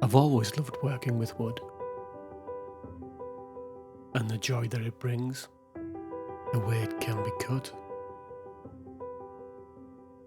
I've always loved working with wood and the joy that it brings, the way it can be cut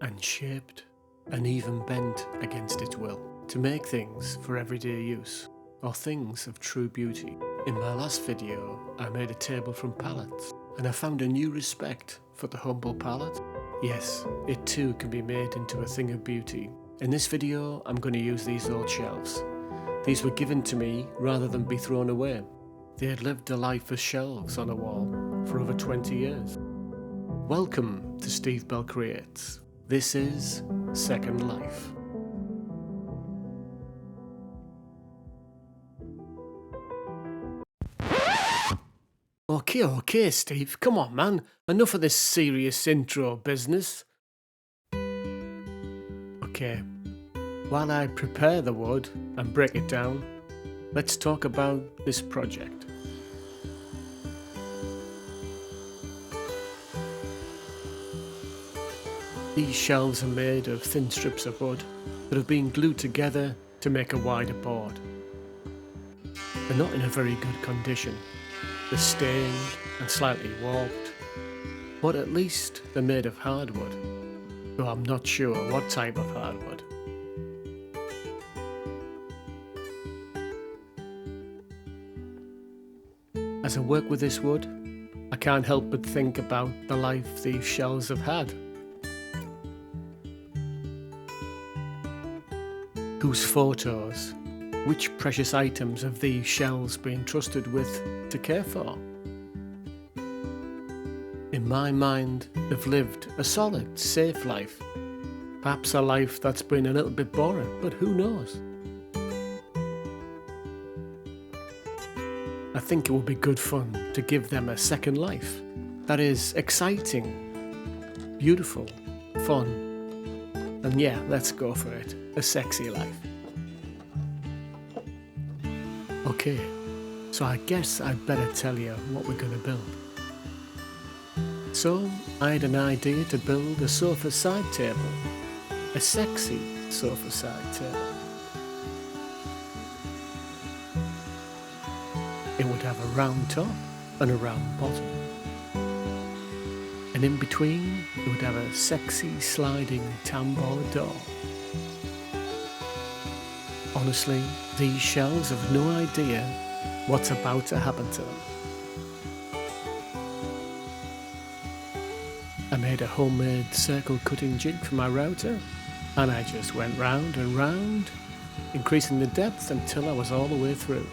and shaped and even bent against its will to make things for everyday use or things of true beauty. In my last video, I made a table from pallets and I found a new respect for the humble pallet. Yes, it too can be made into a thing of beauty. In this video, I'm going to use these old shelves. These were given to me rather than be thrown away. They had lived a life as shelves on a wall for over 20 years. Welcome to Steve Bell Creates. This is Second Life. Okay, Steve, come on, man. Enough of this serious intro business. Okay, while I prepare the wood and break it down, let's talk about this project. These shelves are made of thin strips of wood that have been glued together to make a wider board. They're not in a very good condition. They're stained and slightly warped, but at least they're made of hardwood, though I'm not sure what type of hardwood. As I work with this wood, I can't help but think about the life these shelves have had. Whose photos, which precious items have these shelves been trusted with to care for? In my mind, they've lived a solid, safe life. Perhaps a life that's been a little bit boring, but who knows? I think it would be good fun to give them a second life. That is exciting, beautiful, fun, and yeah, let's go for it. A sexy life. Okay, so I guess I'd better tell you what we're going to build. So I had an idea to build a sofa side table. A sexy sofa side table. It would have a round top and a round bottom. And in between, it would have a sexy sliding tambour door. Honestly, these shelves have no idea what's about to happen to them. I made a homemade circle cutting jig for my router, and I just went round and round, increasing the depth until I was all the way through.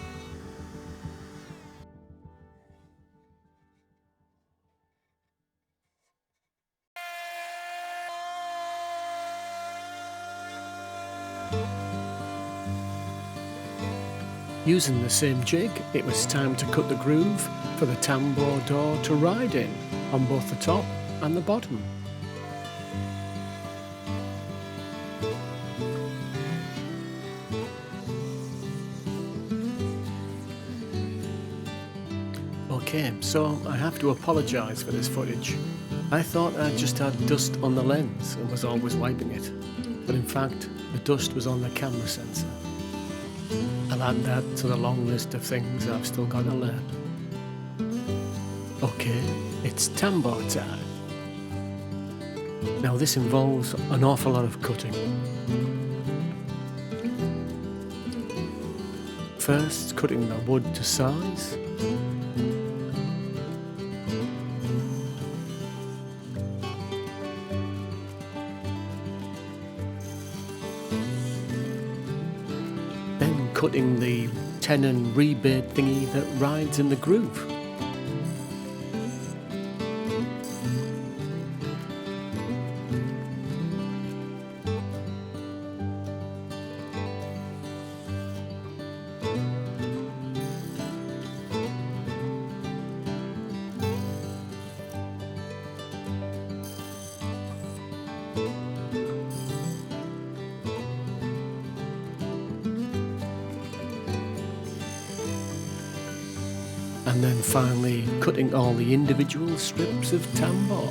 Using the same jig, it was time to cut the groove for the tambour door to ride in on both the top and the bottom. Okay, so I have to apologise for this footage. I thought I just had dust on the lens and was always wiping it, but in fact the dust was on the camera sensor. I'll add that to the long list of things I've still got to learn. Okay, it's tambour time. Now this involves an awful lot of cutting. First, cutting the wood to size. Cutting the tenon rebate thingy that rides in the groove. And then finally cutting all the individual strips of tambour.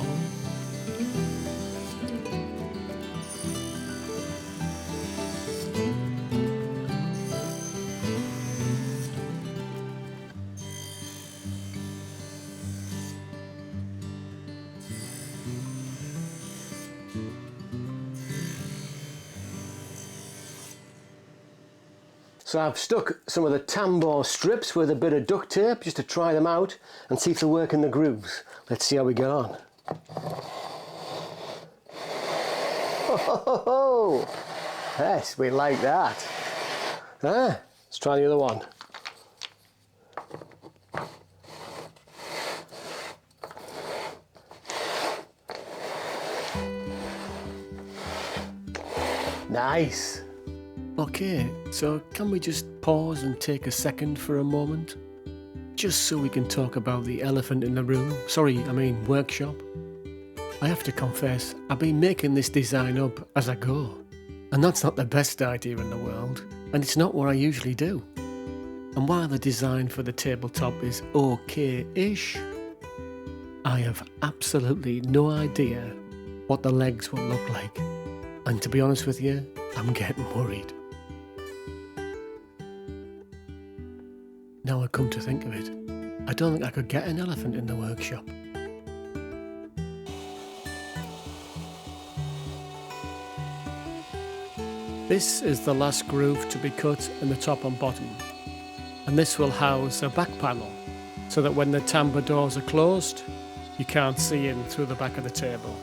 So I've stuck some of the Tambour strips with a bit of duct tape just to try them out and see if they work in the grooves. Let's see how we get on. Oh, yes, we like that. Let's try the other one. Nice. Okay, so can we just pause and take a second for a moment? Just so we can talk about the elephant in the room. Sorry, I mean workshop. I have to confess, I've been making this design up as I go. And that's not the best idea in the world, and it's not what I usually do. And while the design for the tabletop is okay-ish, I have absolutely no idea what the legs will look like. And to be honest with you, I'm getting worried. Now I come to think of it, I don't think I could get an elephant in the workshop. This is the last groove to be cut in the top and bottom, and this will house a back panel so that when the tambour doors are closed, you can't see in through the back of the table.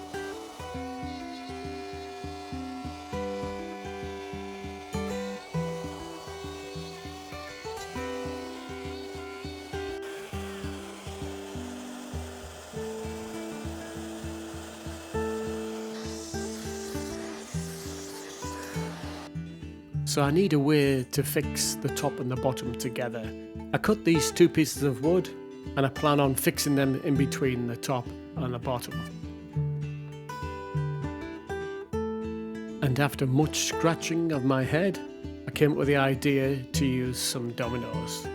So I need a way to fix the top and the bottom together. I cut these two pieces of wood and I plan on fixing them in between the top and the bottom. And after much scratching of my head, I came up with the idea to use some dominoes.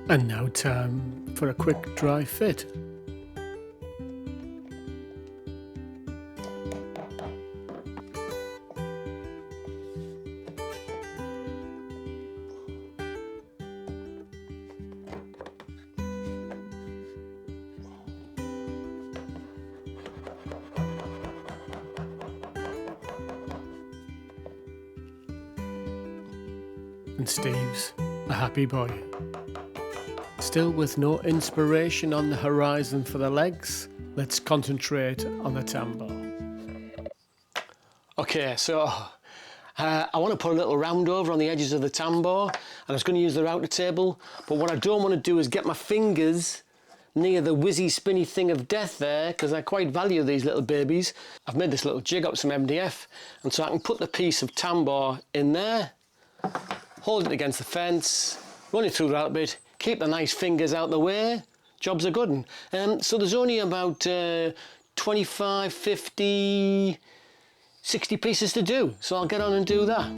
And now time for a quick dry fit. And Steve's a happy boy. Still with no inspiration on the horizon for the legs, let's concentrate on the tambour. Okay, so I want to put a little round over on the edges of the tambour, and I was going to use the router table, but what I don't want to do is get my fingers near the whizzy spinny thing of death there, because I quite value these little babies. I've made this little jig up some MDF, and so I can put the piece of tambour in there, hold it against the fence, run it through that bit, keep the nice fingers out the way, job's a good one. So there's only about 25, 50, 60 pieces to do, so I'll get on and do that.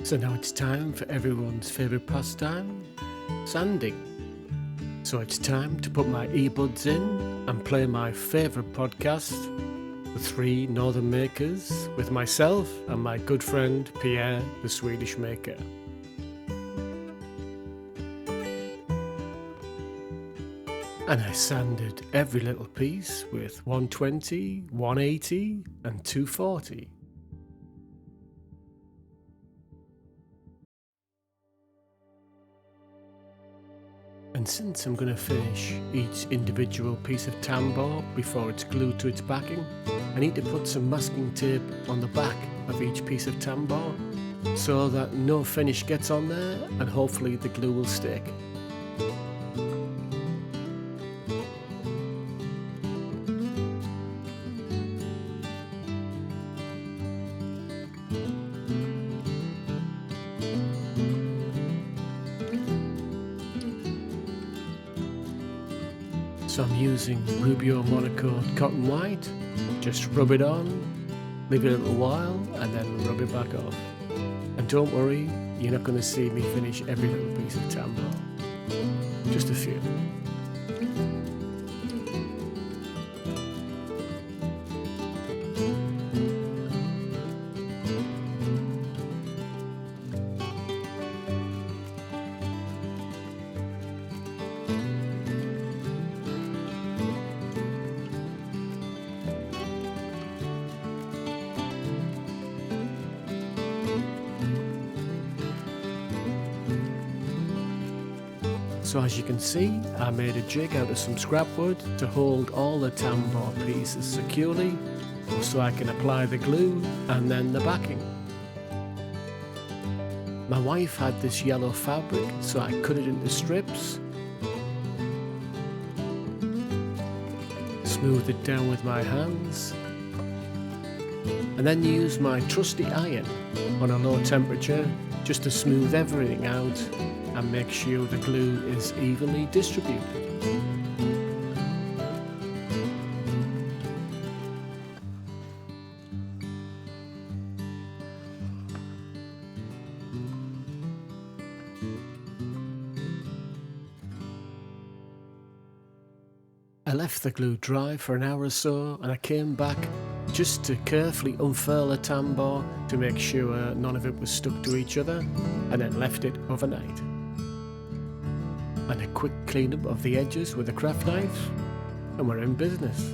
So now it's time for everyone's favourite pastime, sanding. So it's time to put my earbuds in and play my favourite podcast, The Three Northern Makers, with myself and my good friend Pierre, the Swedish maker. And I sanded every little piece with 120, 180 and 240. And since I'm going to finish each individual piece of tambour before it's glued to its backing, I need to put some masking tape on the back of each piece of tambour so that no finish gets on there and hopefully the glue will stick. So I'm using Rubio Monaco cotton white, just rub it on, leave it a little while and then rub it back off. And don't worry, you're not going to see me finish every little piece of tambour, just a few. So as you can see, I made a jig out of some scrap wood to hold all the tambour pieces securely so I can apply the glue and then the backing. My wife had this yellow fabric, so I cut it into strips, smoothed it down with my hands, and then used my trusty iron on a low temperature just to smooth everything out and make sure the glue is evenly distributed. I left the glue dry for an hour or so and I came back just to carefully unfurl the tambour to make sure none of it was stuck to each other, and then left it overnight. And a quick cleanup of the edges with a craft knife, and we're in business.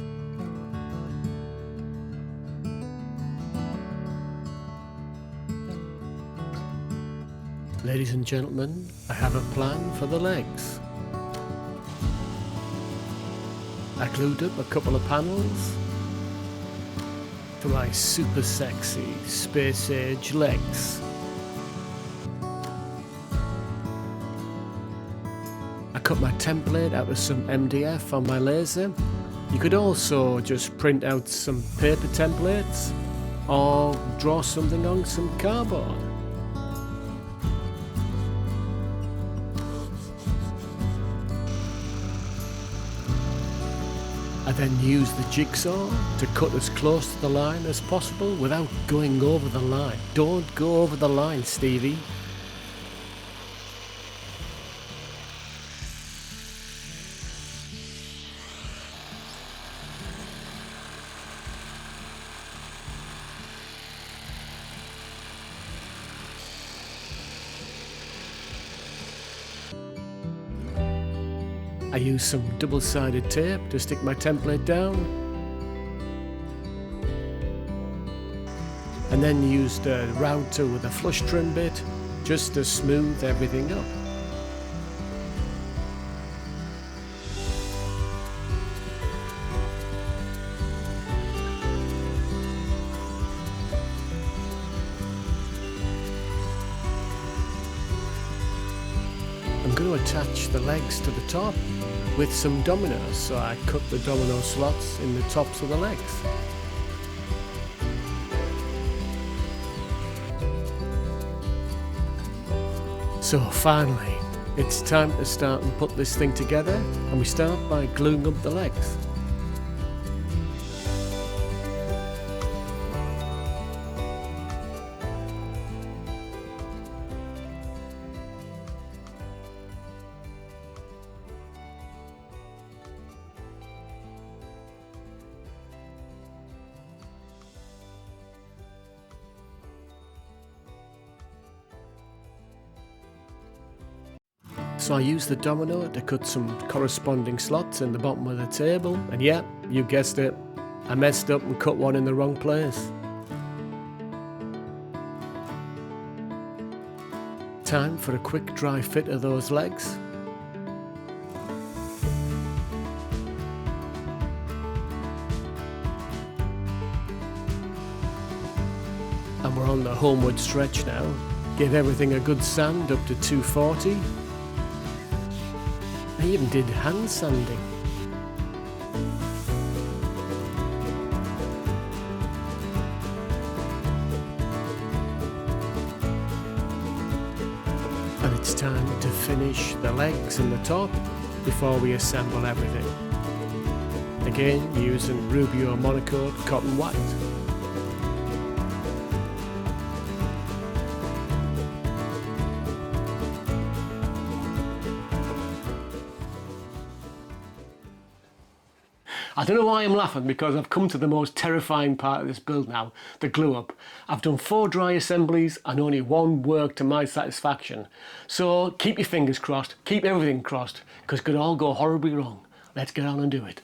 Ladies and gentlemen, I have a plan for the legs. I glued up a couple of panels to my super sexy space age legs. I cut my template out of some MDF on my laser. You could also just print out some paper templates or draw something on some cardboard. I then used the jigsaw to cut as close to the line as possible without going over the line. Don't go over the line, Stevie. I used some double-sided tape to stick my template down, and then used a round tool with a flush trim bit just to smooth everything up. I'm going to attach the legs to the top with some dominoes, so I cut the domino slots in the tops of the legs. So finally, it's time to start and put this thing together, and we start by gluing up the legs. So I used the domino to cut some corresponding slots in the bottom of the table, and yeah, you guessed it, I messed up and cut one in the wrong place. Time for a quick dry fit of those legs. And we're on the homeward stretch now. Gave everything a good sand up to 240. I even did hand sanding. And it's time to finish the legs and the top before we assemble everything. Again, using Rubio Monocoat cotton white. I don't know why I'm laughing, because I've come to the most terrifying part of this build now, the glue up. I've done 4 dry assemblies and only 1 worked to my satisfaction. So keep your fingers crossed, keep everything crossed, because it could all go horribly wrong. Let's get on and do it.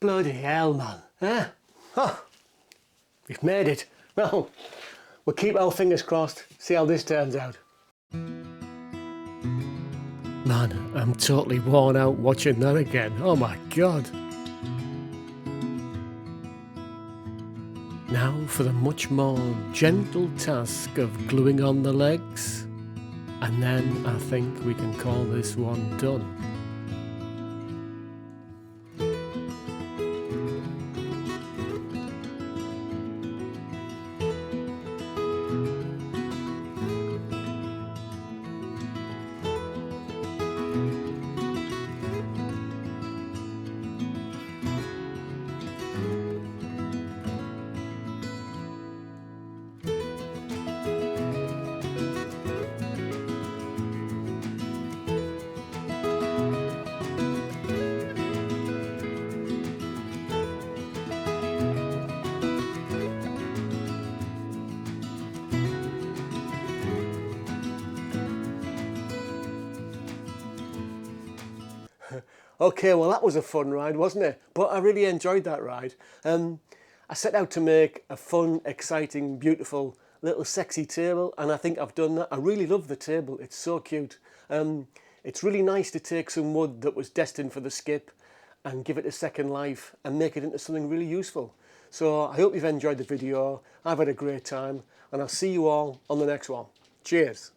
Bloody hell, man. Huh? Oh, we've made it. Well, we'll keep our fingers crossed, see how this turns out. Man, I'm totally worn out watching that again. Oh my god. Now for the much more gentle task of gluing on the legs. And then I think we can call this one done. Okay, well that was a fun ride, wasn't it? But I really enjoyed that ride. I set out to make a fun, exciting, beautiful, little sexy table, and I think I've done that. I really love the table, it's so cute. It's really nice to take some wood that was destined for the skip and give it a second life and make it into something really useful. So I hope you've enjoyed the video. I've had a great time, and I'll see you all on the next one. Cheers.